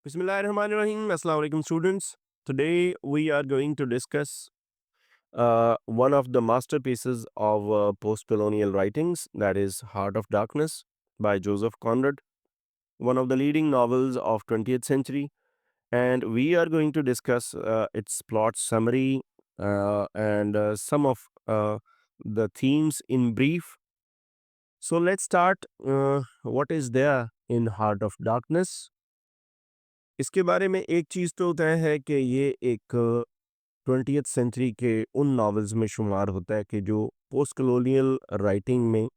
Bismillahirrahmanirrahim. Assalamu alaikum, students. Today we are going to discuss one of the masterpieces of post-colonial writings, that is Heart of Darkness by Joseph Conrad, one of the leading novels of 20th century. And we are going to discuss its plot summary and some of the themes in brief. So let's start. What is there in Heart of Darkness? इसके बारे में एक चीज़ तो तय है कि ये एक 20th सेंचुरी के उन नॉवेल्स में शुमार होता है कि जो पोस्ट कलोनियल राइटिंग में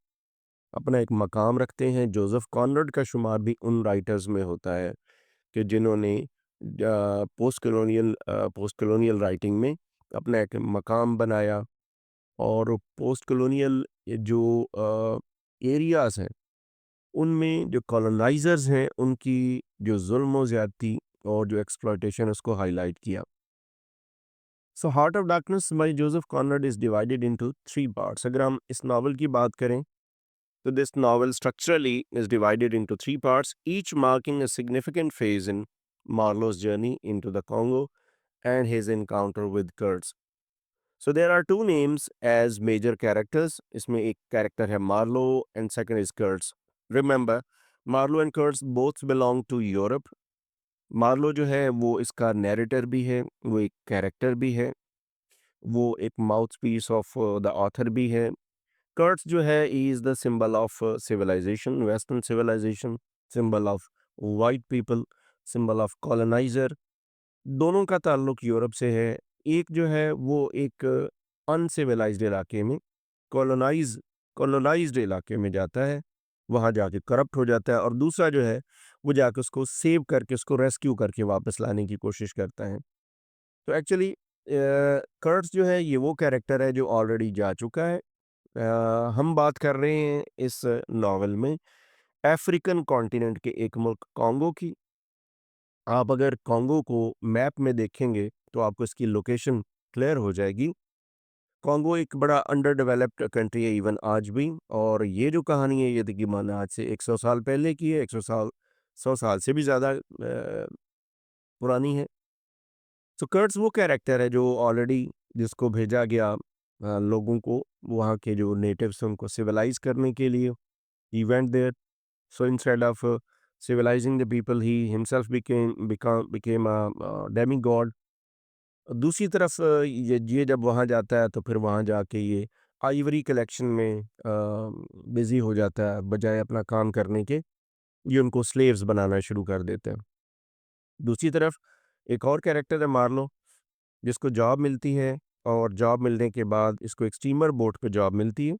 अपना एक मकाम रखते हैं। जोसेफ कॉनरड का शुमार भी उन राइटर्स में होता है कि जिन्होंने पोस्ट कलोनियल राइटिंग में अपना एक मकाम बनाया और पोस्ट कलोनियल जो एरियाज़ हैं उनमें जो कॉलोनाइजर्स हैं उनकी जो जुल्म और ज़्यादती और जो एक्सप्लॉयटेशन उसको हाईलाइट किया। So heart of darkness by Joseph Conrad is divided into 3 parts. अगर हम इस नावल की बात करें तो this novel structurally is divided into 3 parts, each marking a significant phase in Marlow's journey into the Congo and his encounter with Kurds. So there are two names as major characters. इसमें एक character है Marlowe and second is Kurds. Remember, Marlowe and Kurds both belong to Europe. Marlowe जो है वो इसका narrator भी है, वो एक कैरेक्टर भी है, वो एक mouthpiece of the author भी है। कर्ट्स जो है he is the symbol of civilization, western civilization, symbol of white people, symbol of colonizer. दोनों का ताल्लुक यूरोप से है। एक जो है वो एक अनसिविलाइज्ड इलाके में कॉलोनाइज्ड इलाके में जाता है, वहाँ जाके करप्ट हो जाता है, और दूसरा जो है वो जाके उसको सेव करके उसको रेस्क्यू करके वापस लाने की कोशिश करता है। तो एक्चुअली कर्ट्स जो है ये वो कैरेक्टर है जो ऑलरेडी जा चुका है। हम बात कर रहे हैं इस नॉवल में अफ्रीकन कॉन्टिनेंट के एक मुल्क कॉन्गो की। आप अगर कॉन्गो को मैप में देखेंगे तो आपको इसकी लोकेशन क्लियर हो जाएगी। कॉन्गो एक बड़ा अंडर डेवलप्ड कंट्री है इवन आज भी, और ये जो कहानी है ये तकरीबन आज से 100 साल पहले की है, 100 साल से भी ज़्यादा पुरानी है। तो कर्ट्स वो कैरेक्टर है जो ऑलरेडी जिसको भेजा गया लोगों को वहाँ के जो नेटिव्स हैं उनको सिविलाइज करने के लिए। He went there, so instead of civilizing the people he himself became a demigod। दूसरी तरफ ये जब वहाँ जाता है तो फिर वहाँ जाके ये आइवरी कलेक्शन में बिजी हो जाता है, बजाय अपना काम करने के ये उनको स्लेव्स बनाना शुरू कर देते हैं। दूसरी तरफ एक और कैरेक्टर है मार्लो, जिसको जॉब मिलती है, और जॉब मिलने के बाद इसको एक स्टीमर बोट पे जॉब मिलती है,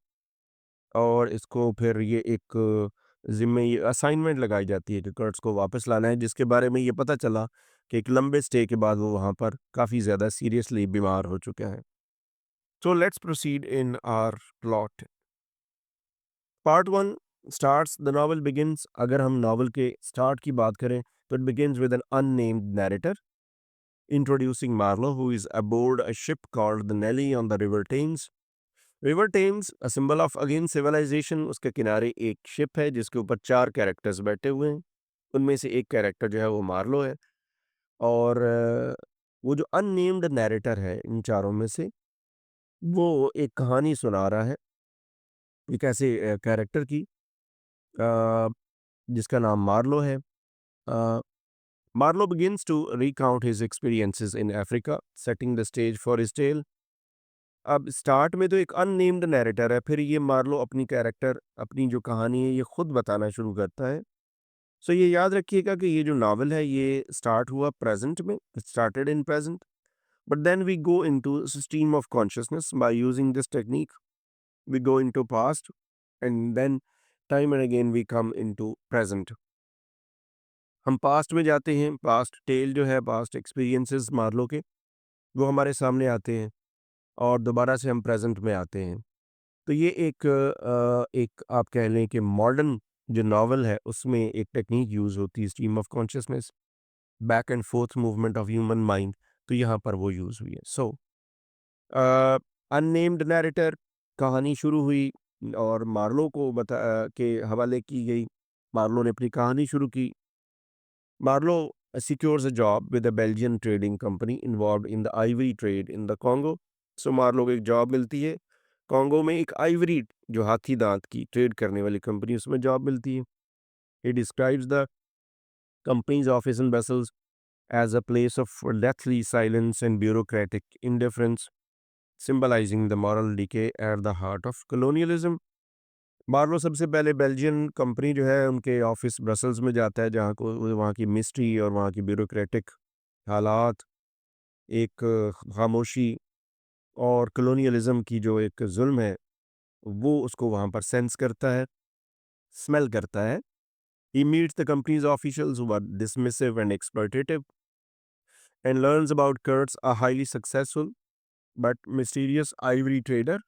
और इसको फिर ये एक ज़िम्मे ये असाइनमेंट लगाई जाती है कि कर्ट्स को वापस लाना है, जिसके बारे में ये पता चला कि एक लंबे स्टे के बाद वो वहाँ पर काफ़ी ज़्यादा सीरियसली बीमार हो चुके हैं। So let's proceed in our plot. Part 1 starts the novel begins. अगर हम नॉवल के स्टार्ट की बात करें तो it begins with an unnamed narrator introducing Marlowe, who is aboard a ship called the Nelly on the River Thames. River Thames a symbol of again civilization. उसके किनारे एक शिप है जिसके ऊपर 4 कैरेक्टर्स बैठे हुए हैं। उनमें से एक कैरेक्टर जो है वो मार्लो है, और वो जो अननेम्ड नैरेटर है इन चारों में से, वो एक कहानी सुना रहा है एक ऐसे कैरेक्टर की अ, जिसका नाम मार्लो है। Marlowe begins to recount his experiences in Africa, setting the stage for his tale। अब स्टार्ट में तो एक अननेम्ड नैरेटर है, फिर ये मार्लो अपनी कैरेक्टर अपनी जो कहानी है ये खुद बताना शुरू करता है। सो ये याद रखिएगा कि ये जो नावल है ये स्टार्ट हुआ प्रेजेंट में, started in present, but then we go into stream of consciousness by using this technique. We go into past and then time and again we come into present. हम past में जाते हैं, past tell जो है, past experiences Marlowe के, वो हमारे सामने आते हैं, और दोबारा से हम प्रेजेंट में आते हैं। तो ये एक आप कह लें कि मॉडर्न जो नॉवल है उसमें एक टेक्निक यूज़ होती है, stream of consciousness, back and fourth movement of human mind. तो यहाँ पर वो यूज़ हुई है। सो अननेम्ड नैरेटर, कहानी शुरू हुई और मार्लो को के हवाले की गई। मार्लो ने अपनी कहानी शुरू की। Marlowe secures a job with a Belgian trading company involved in the ivory trade in the Congo. So Marlowe को एक जॉब मिलती है कॉन्गो में, एक आइवरी जो हाथी दांत की ट्रेड करने वाली कंपनी, उसमें जॉब मिलती है. He describes the company's office in Brussels as a place of deathly silence and bureaucratic indifference, symbolizing the moral decay at the heart of colonialism. Marlowe सबसे पहले बेल्जियन कंपनी जो है उनके ऑफिस ब्रसल्स में जाता है, जहाँ को वहाँ की मिस्ट्री और वहाँ की ब्यूरोक्रेटिक हालात, एक खामोशी और कलोनियलिज्म की जो एक जुल्म है, वो उसको वहाँ पर सेंस करता है, स्मेल करता है. He meets the company's officials who are dismissive and exploitative and learns about Kurtz, a highly successful but mysterious ivory trader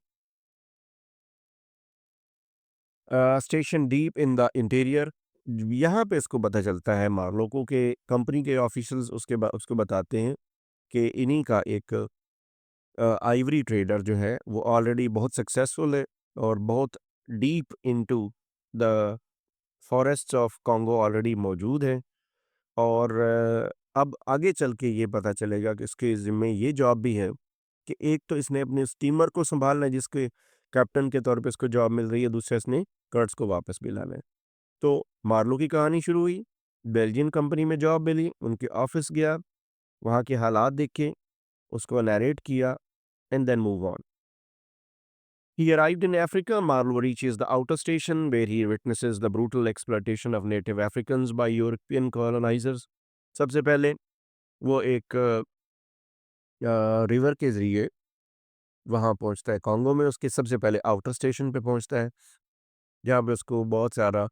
stationed deep in the interior. यहाँ पे इसको पता चलता है मार्लो को कि कंपनी के ऑफिशियल्स उसको बताते हैं कि इन्हीं का एक आइवरी ट्रेडर जो है वो ऑलरेडी बहुत सक्सेसफुल है और बहुत deep into the forests of Congo already मौजूद है. और अब आगे चल के ये पता चलेगा कि इसके ज़िम्मे ये जॉब भी है कि एक तो इसने अपने स्टीमर को सँभालना है जिसके कैप्टन के तौर पे इसको जॉब मिल रही है, दूसरा इसने कर्ट्ज़ को वापस भी लाना है. तो मार्लो की कहानी शुरू हुई, बेल्जियन कंपनी में जॉब मिली, उनके ऑफ़िस गया, वहाँ के हालात देखे, उसको नैरेट किया and then move on. He arrived in Africa. Marlowe reaches the outer station where he witnesses the brutal exploitation of native Africans by European colonizers. सबसे पहले वो एक रिवर के ज़रिए वहाँ पहुँचता है कॉन्गो में, उसके सबसे पहले आउटर स्टेशन पे पहुँचता है, जहाँ पे उसको बहुत सारा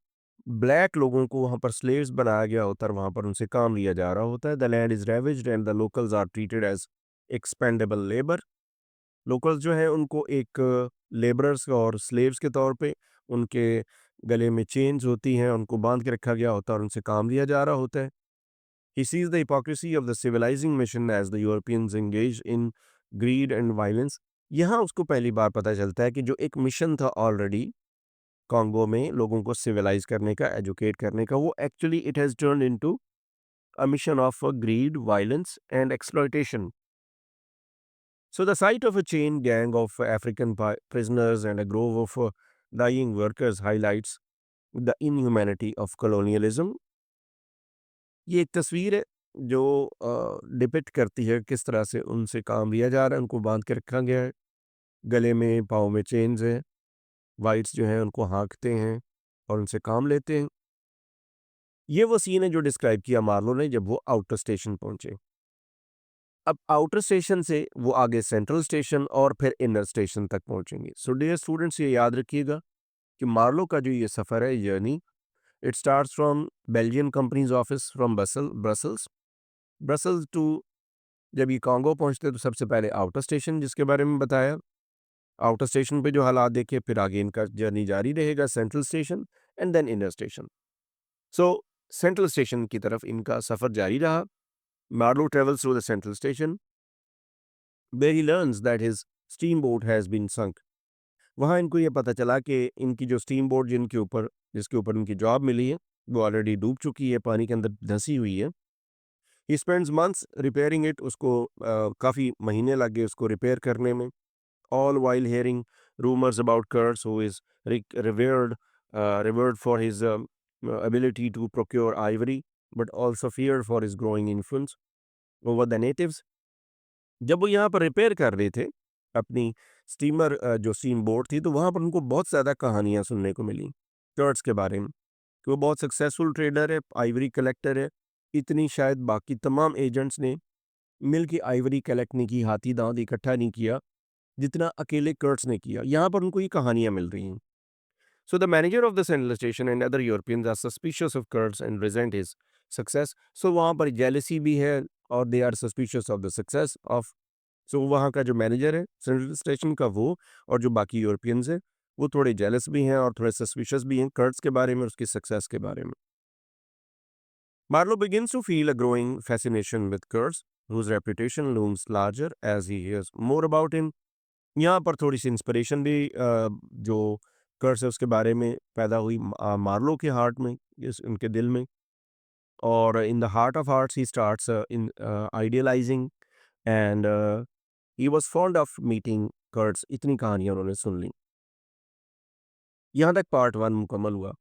ब्लैक लोगों को वहाँ पर स्लेव्स बनाया गया होता है और वहाँ पर उनसे काम लिया जा रहा होता है. The land is ravaged and the locals are treated as expendable labour. Locals जो हैं उनको एक लेबरर्स और स्लेव्स के तौर पे उनके गले में चेन्स होती हैं, उनको बांध के रखा गया होता है और उनसे काम लिया जा रहा होता है. He sees the hypocrisy of the civilizing mission as the Europeans engage in greed and violence. यहाँ उसको पहली बार पता चलता है कि जो एक मिशन था ऑलरेडी कॉन्गो में लोगों को सिविलाइज करने का, एजुकेट करने का, वो actually it has turned into a mission of greed, violence, and exploitation. So, the sight of a chain gang of African prisoners and a grove of dying workers highlights the inhumanity of colonialism. ये एक तस्वीर है जो depict करती है किस तरह से उनसे काम लिया जा रहा है, उनको बांध के रखा गया है, गले में पाँव में चेन्स हैं, वाइट्स जो हैं उनको हाँकते हैं और उनसे काम लेते हैं. ये वो सीन है जो डिस्क्राइब किया मार्लो ने जब वो आउटर स्टेशन पहुंचे. अब आउटर स्टेशन से वो आगे सेंट्रल स्टेशन और फिर इनर स्टेशन तक पहुंचेंगे. सो डियर स्टूडेंट्स, ये याद रखिएगा कि मार्लो का जो ये सफ़र है, journey, it starts from Belgian company's office from Brussels Brussels to, जब ये कॉन्गो पहुंचते तो सबसे पहले आउटर स्टेशन जिसके बारे में बताया, आउटर स्टेशन पे जो हालात देखे, फिर आगे इनका जर्नी जारी रहेगा central station and then inner station. So central station की तरफ इनका सफ़र जारी रहा. Marlowe travels through the central station where he learns that his steamboat has been sunk. वहाँ इनको ये पता चला कि इनकी जो स्टीम बोट जिसके ऊपर इनकी जॉब मिली है वो ऑलरेडी डूब चुकी है, पानी के अंदर धंसी हुई है. He spends months repairing it. उसको काफ़ी महीने लग गए उसको रिपेयर करने में. All while hearing rumours about Kurtz who is revered for his ability to procure ivory but also feared for his growing influence over the natives. जब वो यहाँ पर रिपेयर कर रहे थे अपनी स्टीमर जो स्टीम बोट थी, तो वहाँ पर उनको बहुत ज़्यादा कहानियाँ सुनने को मिली कर्ट्स के बारे में कि वो बहुत सक्सेसफुल ट्रेडर है, आइवरी कलेक्टर है. इतनी शायद बाकी तमाम एजेंट्स ने मिल के आइवरी कलेक्ट नहीं की, हाथी दांत इकट्ठा नहीं किया जितना अकेले कर्ट्स ने किया. यहाँ पर उनको ये कहानियाँ मिल रही हैं. So the manager of the central station and other Europeans are suspicious of Kurtz and resent his success. So वहाँ पर jealousy भी है और they are suspicious of the success of. So वहाँ का जो मैनेजर है सेंट्रल स्टेशन का, वो और जो बाकी यूरोपियंस हैं वो थोड़े जेलस भी हैं और थोड़े सस्पिशियस भी हैं कर्ट्स के बारे में, उसकी सक्सेस के बारे में. Marlowe begins to feel a growing fascination with Kurtz, whose reputation looms larger as he hears more about him. यहाँ पर थोड़ी सी इंस्पिरेशन भी जो कर्स है उसके बारे में पैदा हुई मार्लो के हार्ट में, उनके दिल में. और in the heart of hearts he starts in idealising and he was fond of meeting Kurtz. इतनी कहानियां उन्होंने सुन ली। यहाँ तक पार्ट वन मुकम्मल हुआ।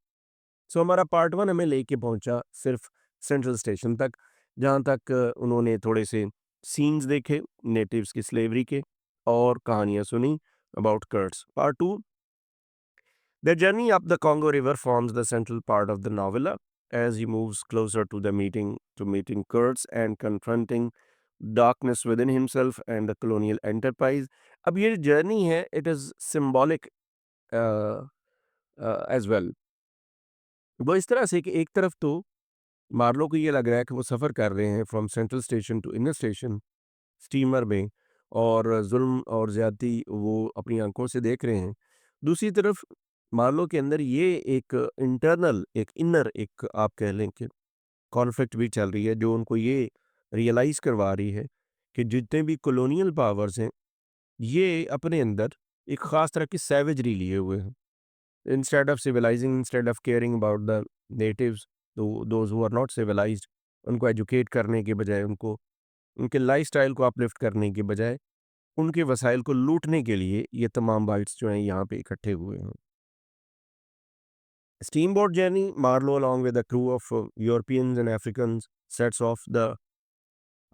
सो हमारा पार्ट वन हमें लेके पहुंचा सिर्फ सेंट्रल स्टेशन तक, जहाँ तक उन्होंने थोड़े से सीन्स देखे नेटिव्स की स्लेवरी के और कहानियां सुनी about Kurtz. Part two, their journey up the Congo River forms the central part of the novella as he moves closer to the meeting Kurds and confronting darkness within himself and the colonial enterprise. अब ये journey है, it is symbolic as well। वो इस तरह से कि एक तरफ तो मार्लो को ये लग रहा है कि वो सफ़र कर रहे हैं from central station to inner station steamer में, और जुल्म और ज़्यादती वो अपनी आंखों से देख रहे हैं। दूसरी तरफ मार्लो के अंदर ये एक इंटरनल, एक इनर, एक आप कह लें कि कॉन्फ्लिक्ट भी चल रही है, जो उनको ये रियलाइज़ करवा रही है कि जितने भी कॉलोनियल पावर्स हैं, ये अपने अंदर एक ख़ास तरह की सैवेजरी लिए हुए हैं। Instead of civilizing, instead of caring about the natives, those who are not civilized, उनको एजुकेट करने के बजाय, उनको उनके लाइफ़स्टाइल को अपलिफ्ट करने के बजाय, उनके वसाइल को लूटने के लिए ये तमाम बाइट्स जो हैं यहाँ पे इकट्ठे हुए हैं। Steamboat journey, Marlowe along with a crew of Europeans and Africans sets off the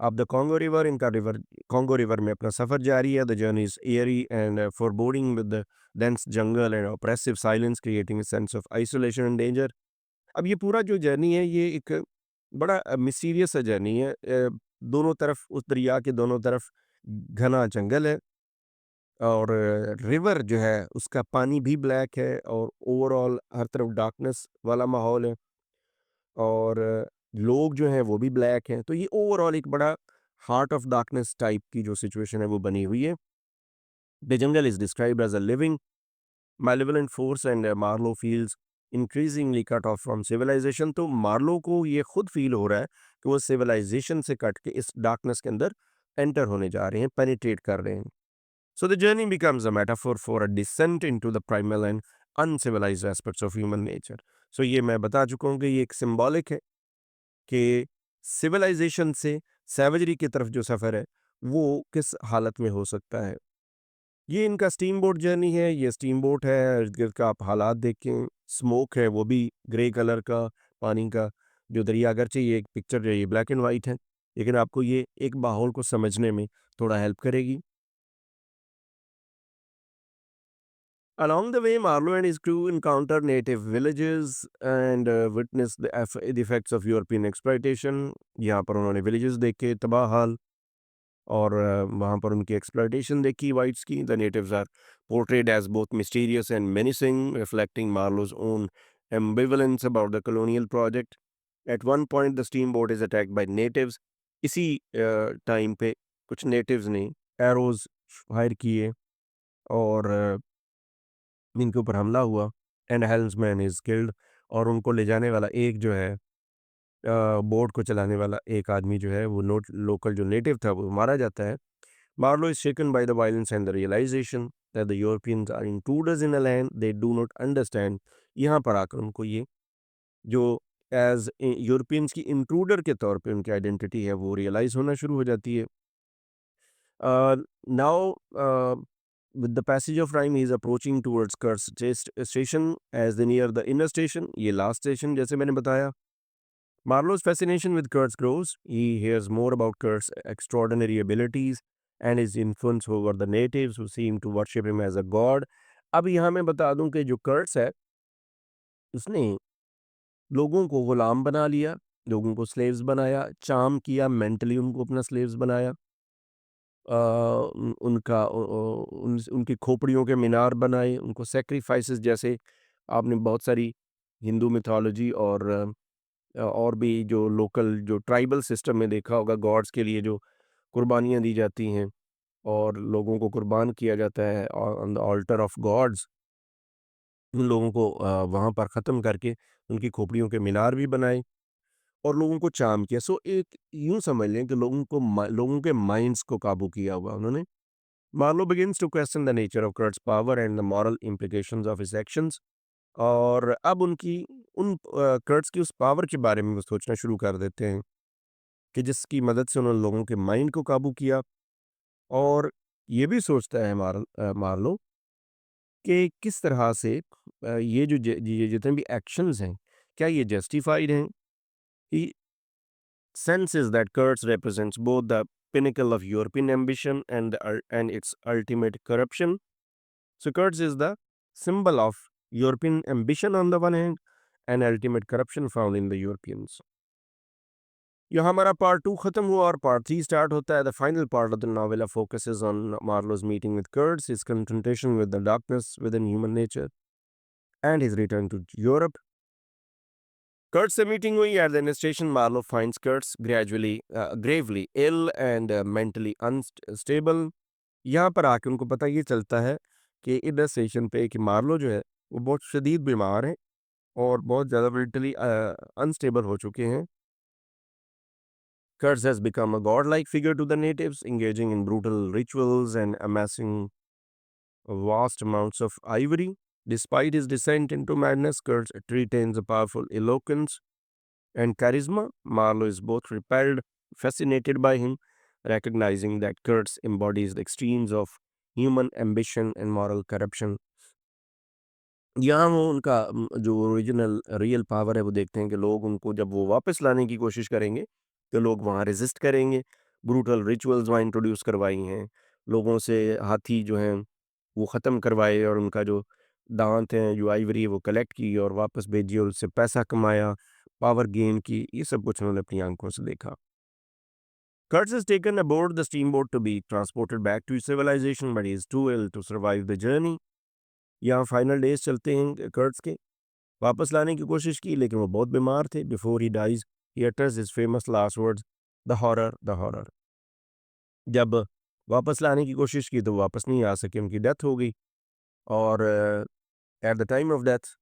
up the Congo River। इनका रिवर Congo River में अपना सफ़र जारी है। The journey is eerie and foreboding with the dense jungle and oppressive silence creating a sense of isolation and danger। अब ये पूरा जो journey है ये एक बड़ा मिस्टीरियस सा जर्नी है। दोनों तरफ, उस दरिया के दोनों तरफ घना जंगल है, और रिवर जो है उसका पानी भी ब्लैक है, और ओवरऑल हर तरफ डार्कनेस वाला माहौल है, और लोग जो हैं वो भी ब्लैक हैं। तो ये ओवरऑल एक बड़ा हार्ट ऑफ डार्कनेस टाइप की जो सिचुएशन है वो बनी हुई है। The jungle is described as a living malevolent force and Marlowe feels increasingly cut off from civilization। तो मार्लो को ये खुद फील हो रहा है कि वो सिविलाइजेशन से कट के इस डार्कनेस के अंदर एंटर होने जा रहे हैं, पेनिट्रेट कर रहे हैं। So the journey becomes a metaphor for a descent into the primal and uncivilized aspects of human nature। So ये मैं बता चुका हूँ कि ये एक सिंबॉलिक है कि सिविलाइजेशन से सैवेजरी की तरफ जो सफ़र है वो किस हालत में हो सकता है। ये इनका स्टीम बोट जर्नी है। ये स्टीम बोट है, इर्द-गिर्द का आप हालात देखें, स्मोक है वो भी ग्रे कलर का, पानी का जो दरिया, अगरचे ये एक पिक्चर जो है ये ब्लैक एंड वाइट है, लेकिन आपको ये एक माहौल को समझने में थोड़ा हेल्प करेगी। Along the way, Marlowe and his crew encounter native villages and witness the effects of European exploitation। यहाँ पर उन्होंने villages देखे तबाह हाल, और वहाँ पर उनकी exploitation देखी whites की। The natives are portrayed as both mysterious and menacing, reflecting Marlowe's own ambivalence about the colonial project। At one point, the steamboat is attacked by natives। इसी टाइम पे कुछ natives ने arrows फायर किए और इनके ऊपर हमला हुआ, एंड हेल्म्समैन इज़ किल्ड। और उनको ले जाने वाला एक जो है बोट को चलाने वाला एक आदमी जो है वो नोट लोकल जो नेटिव था वो मारा जाता है। Marlowe is shaken by the violence and the realization that the Europeans are intruders in a land they do not understand. यहाँ पर आकर उनको ये जो एज यूरोपियंस की इंट्रूडर के तौर पे उनकी आइडेंटिटी है वो रियलाइज होना शुरू हो जाती है। Now, with the passage of time, he is approaching towards Kurt's station as they near the inner station। ये last station जैसे मैंने बताया। Marlowe's fascination with Kurtz grows। He hears more about Kurt's extraordinary abilities and his influence over the natives who seem to worship him as a god। अब यहाँ मैं बता दूं कि जो कर्ट्स है उसने लोगों को गुलाम बना लिया, लोगों को स्लेव्स बनाया, चार्म किया, मेंटली उनको अपना स्लेव्स बनाया। उनका उनकी खोपड़ियों के मीनार बनाए, उनको सैक्रिफाइसेस, जैसे आपने बहुत सारी हिंदू मिथोलॉजी और भी जो लोकल जो ट्राइबल सिस्टम में देखा होगा, गॉड्स के लिए जो कुर्बानियाँ दी जाती हैं और लोगों को कुर्बान किया जाता है on the altar of gods, उन लोगों को वहाँ पर ख़त्म करके उनकी खोपड़ियों के मीनार भी बनाए और लोगों को चार्म किया। सो एक यूँ समझ लें कि लोगों के माइंड्स को काबू किया हुआ उन्होंने। Marlowe begins to question the nature of Kurt's power and the moral implications of his actions। और अब उन कर्ट्स की उस पावर के बारे में वो सोचना शुरू कर देते हैं कि जिसकी मदद से उन्होंने लोगों के माइंड को काबू किया। और ये भी सोचता है मार्लो कि किस तरह से ये जितने भी एक्शंस हैं, क्या ये जस्टिफाइड हैं? ही senses that Kurtz represents both the pinnacle of European ambition and its ultimate corruption. So Kurtz is the symbol of European ambition on the one hand and ultimate corruption found in the Europeans. यहाँ हमारा part 2 खत्म हुआ और part 3 start होता है। The final part of the novella focuses on Marlow's meeting with Kurtz, his confrontation with the darkness within human nature, and his return to Europe. Kurtz से meeting हुई at the investigation. Marlow finds Kurtz gravely ill and mentally unstable. यहाँ पर आके उनको पता ये चलता है कि इधर स्टेशन पे कि मार्लो जो है वो बहुत शदीद बीमार है और बहुत ज़्यादा मेंटली अनस्टेबल हो चुके हैं। Kurtz has become a godlike figure to the natives, engaging in brutal rituals and amassing vast amounts of ivory. Despite his descent into madness, Kurtz retains a powerful eloquence and charisma. Marlowe is both repelled, fascinated by him, recognizing that Kurtz embodies the extremes of human ambition and moral corruption. यहाँ वो उनका जो original real power है वो देखते हैं कि लोग उनको जब वो वापस लाने की कोशिश करेंगे तो लोग वहाँ रेजिस्ट करेंगे। ब्रूटल रिचुअल्स वहाँ इंट्रोड्यूस करवाई हैं, लोगों से हाथी जो हैं वो ख़त्म करवाए और उनका जो दांत हैं, जो आइवरी है वो कलेक्ट की और वापस भेजी और उससे पैसा कमाया, पावर गेन की। ये सब कुछ उन्होंने अपनी आंखों से देखा। Kurtz is taken aboard the steamboat to be transported back to civilization, but he is too ill to survive the journey. यहाँ फाइनल डेज चलते हैं कर्ट्स के। वापस लाने की कोशिश की लेकिन वो बहुत बीमार थे। Before he dies he utters his famous last words, the horror, the horror. जब वापस लाने की कोशिश की तो वापस नहीं आ सके, उनकी डेथ हो गई। और at the time of death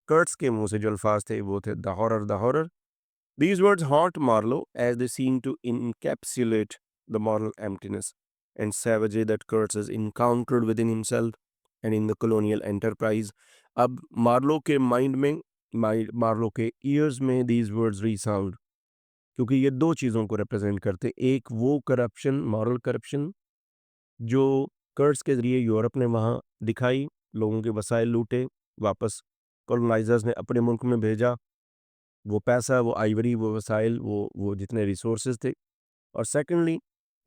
Kurtz के मुंह से जो अल्फाज थे वो थे the horror, the horror. These words haunt Marlowe as they seem to encapsulate the moral emptiness and savagery that Kurtz has encountered within himself and in the colonial enterprise. अब Marlow के माइंड में, Marlowe के years में these words resound, क्योंकि ये दो चीज़ों को रिप्रेजेंट करते। एक वो करप्शन, मॉरल करप्शन जो कर्ट्स के ज़रिए यूरोप ने वहाँ दिखाई, लोगों के वसाइल लूटे, वापस कॉलोनाइजर्स ने अपने मुल्क में भेजा, वो पैसा, वो आइवरी, वो वसाइल, वो जितने रिसोर्सेज थे। और सेकेंडली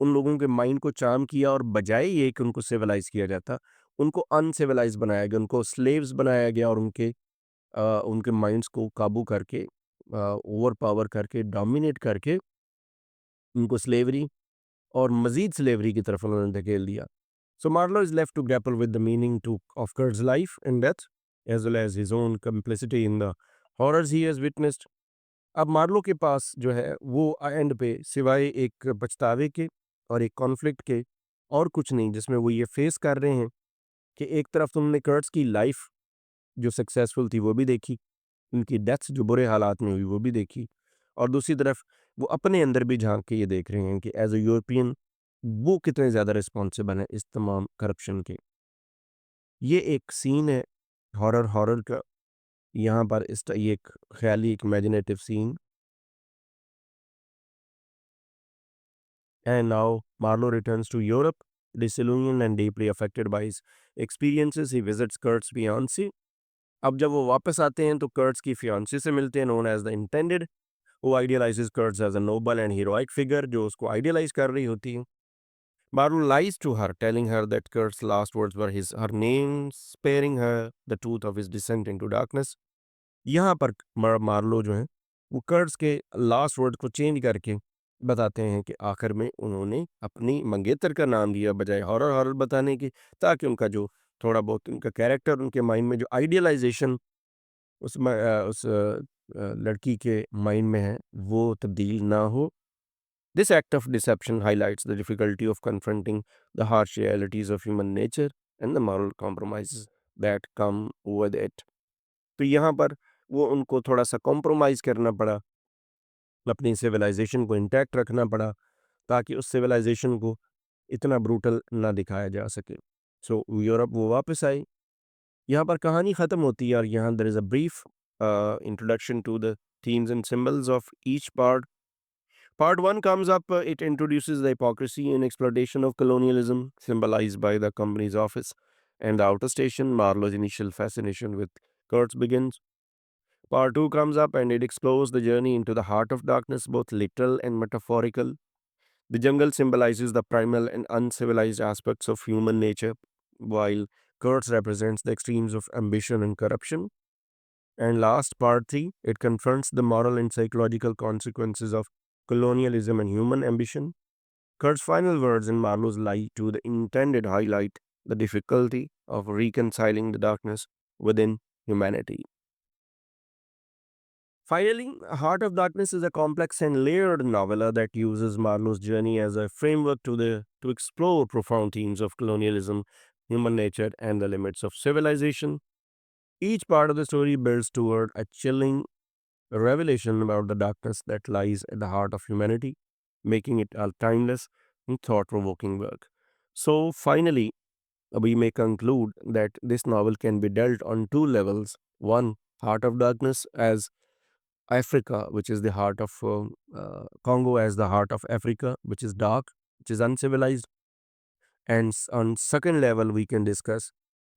उन लोगों के माइंड को चार्म किया और बजाय ये कि उनको सिविलाइज किया जाता, उनको अनसिविलाइज बनाया गया, उनको स्लेव्स बनाया गया और उनके माइंड्स को काबू करके, ओवर पावर करके, डोमिनेट करके उनको स्लेवरी और मजीद स्लेवरी की तरफ उन्होंने धकेल दिया। So Marlow is left to grapple with the meaning to of Kurtz life and death as well as his own complicity in the horrors he has witnessed. अब मार्लो के पास जो है वो एंड पे सिवाय एक पछतावे के और एक कॉन्फ्लिक्ट के और कुछ नहीं, जिसमें वो ये फेस कर रहे हैं कि एक तरफ तुमने कर्ट्स की लाइफ जो सक्सेसफुल थी वो भी देखी, उनकी डेथ्स जो बुरे हालात में हुई वो भी देखी, और दूसरी तरफ वो अपने अंदर भी झांक के ये देख रहे हैं कि एज ए यूरोपियन वो कितने ज़्यादा रिस्पॉन्सिबल हैं इस तमाम करप्शन के। ये एक सीन है हॉरर हॉरर का। यहाँ पर ये एक ख्याली, एक imaginative scene. And now Marlowe returns to Europe, disillusioned and deeply affected by his experiences. He visits Kurt's fiancée. अब जब वो वापस आते हैं तो कर्ट्स की फियांसी से मिलते हैं, known as the intended, who idealizes Kurtz as a noble and heroic figure, जो उसको आइडियलाइज कर रही होती है। Marlowe lies to her, telling her that Kurt's last words were her name, sparing her the truth of his descent into darkness. यहाँ पर Marlowe जो है वो कर्ट्स के लास्ट वर्ड को चेंज करके बताते हैं कि आखिर में उन्होंने अपनी मंगेतर का नाम दिया बजाय हॉरर हॉरर बताने के, ताकि उनका जो थोड़ा बहुत उनका कैरेक्टर, उनके माइंड में जो आइडियलाइजेशन उस लड़की के माइंड में है वो तब्दील ना हो। This act of deception highlights the difficulty of confronting the harsh realities of human nature and the moral compromises that come with it. तो यहाँ पर वो उनको थोड़ा सा कॉम्प्रोमाइज़ करना पड़ा, अपनी सिविलाइजेशन को इंटैक्ट रखना पड़ा, ताकि उस सिविलाइजेशन को इतना ब्रूटल ना दिखाया जा सके। सो यूरोप वो वापस आई। यहाँ पर कहानी ख़त्म होती है और यहाँ there is a brief introduction to the themes and symbols of each part. Part 1 comes up, it introduces the hypocrisy and exploitation of colonialism, symbolized by the company's office and the outer station. Marlowe's initial fascination with Kurtz begins. Part 2 comes up and it explores the journey into the heart of darkness, both literal and metaphorical. The jungle symbolizes the primal and uncivilized aspects of human nature, while Kurtz represents the extremes of ambition and corruption. And last, part 3, it confronts the moral and psychological consequences of colonialism and human ambition. Kurt's final words in Marlowe's lie to the intended highlight the difficulty of reconciling the darkness within humanity. Finally, Heart of Darkness is a complex and layered novella that uses Marlowe's journey as a framework to explore profound themes of colonialism, human nature, and the limits of civilization. Each part of the story builds toward a chilling revelation about the darkness that lies at the heart of humanity, making it a timeless and thought provoking work. So, finally, we may conclude that this novel can be dealt on two levels. One, Heart of Darkness as Africa, which is the heart of Congo, as the heart of Africa, which is dark, which is uncivilized. And on second level, we can discuss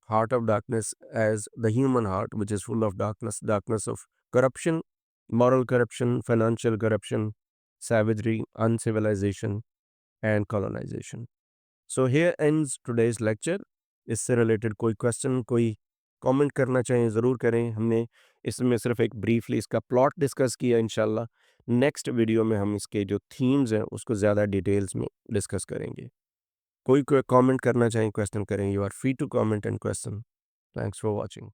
heart of darkness as the human heart, which is full of darkness, darkness of corruption, moral corruption, financial corruption, savagery, uncivilization, and colonization. So here ends today's lecture. इससे related कोई question, कोई comment करना चाहें ज़रूर करें। हमने इसमें सिर्फ एक ब्रीफली इसका प्लॉट डिस्कस किया। इंशाल्लाह नेक्स्ट वीडियो में हम इसके जो थीम्स हैं उसको ज़्यादा डिटेल्स में डिस्कस करेंगे। कोई कमेंट करना चाहें, क्वेश्चन करें, you are free to comment and question. Thanks for watching.